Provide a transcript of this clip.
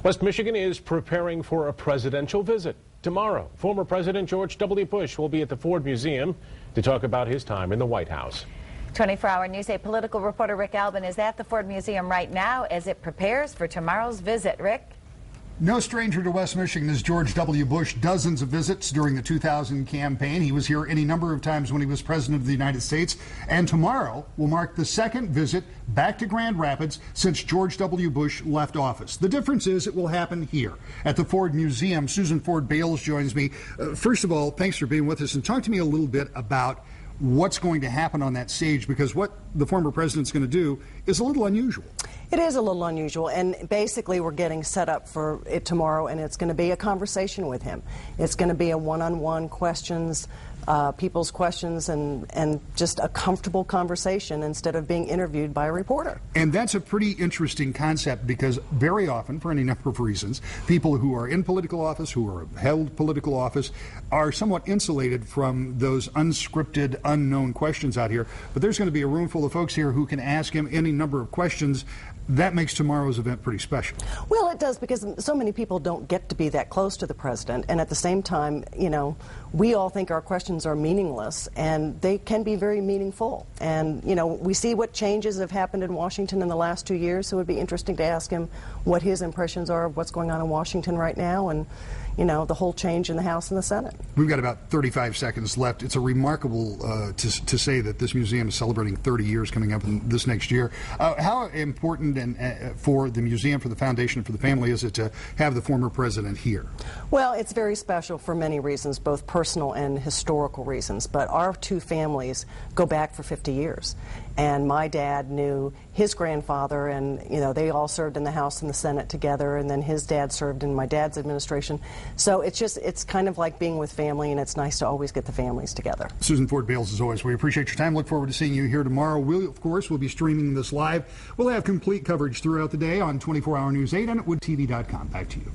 West Michigan is preparing for a presidential visit. Tomorrow, former President George W. Bush will be at the Ford Museum to talk about his time in the White House. 24-hour News 8 political reporter Rick Albin is at the Ford Museum right now as it prepares for tomorrow's visit. Rick? No stranger to West Michigan is George W. Bush. Dozens of visits during the 2000 campaign. He was here any number of times when he was president of the United States. And tomorrow will mark the second visit back to Grand Rapids since George W. Bush left office. The difference is it will happen here at the Ford Museum. Susan Ford Bales joins me. First of all, thanks for being with us. And talk to me a little bit about what's going to happen on that stage, because what the former president's going to do is a little unusual. It is a little unusual, and basically we're getting set up for it tomorrow, and it's going to be a conversation with him. It's going to be a one-on-one questions, people's questions, and just a comfortable conversation instead of being interviewed by a reporter. And that's a pretty interesting concept, because very often, for any number of reasons, people who are in political office, who are held political office, are somewhat insulated from those unscripted, unknown questions out here. But there's going to be a room full of folks here who can ask him any number of questions. That makes tomorrow's event pretty special. Well, it does, because so many people don't get to be that close to the president, and at the same time, you know, we all think our questions are meaningless, and they can be very meaningful. And, you know, we see what changes have happened in Washington in the last 2 years, so it would be interesting to ask him what his impressions are of what's going on in Washington right now, and, you know, the whole change in the House and the Senate. We've got about 35 seconds left. It's a remarkable to say that this museum is celebrating 30 years coming up in this next year. How important and for the museum, for the foundation, for the family is it to have the former president here? Well, it's very special for many reasons, both personal and historical reasons. But our two families go back for 50 years. And my dad knew his grandfather, and, you know, they all served in the House and the Senate together, and then his dad served in my dad's administration. So it's kind of like being with family, and it's nice to always get the families together. Susan Ford Bales, as always, we appreciate your time. Look forward to seeing you here tomorrow. We, of course, will be streaming this live. We'll have complete coverage throughout the day on 24-hour News 8 and at woodtv.com. Back to you.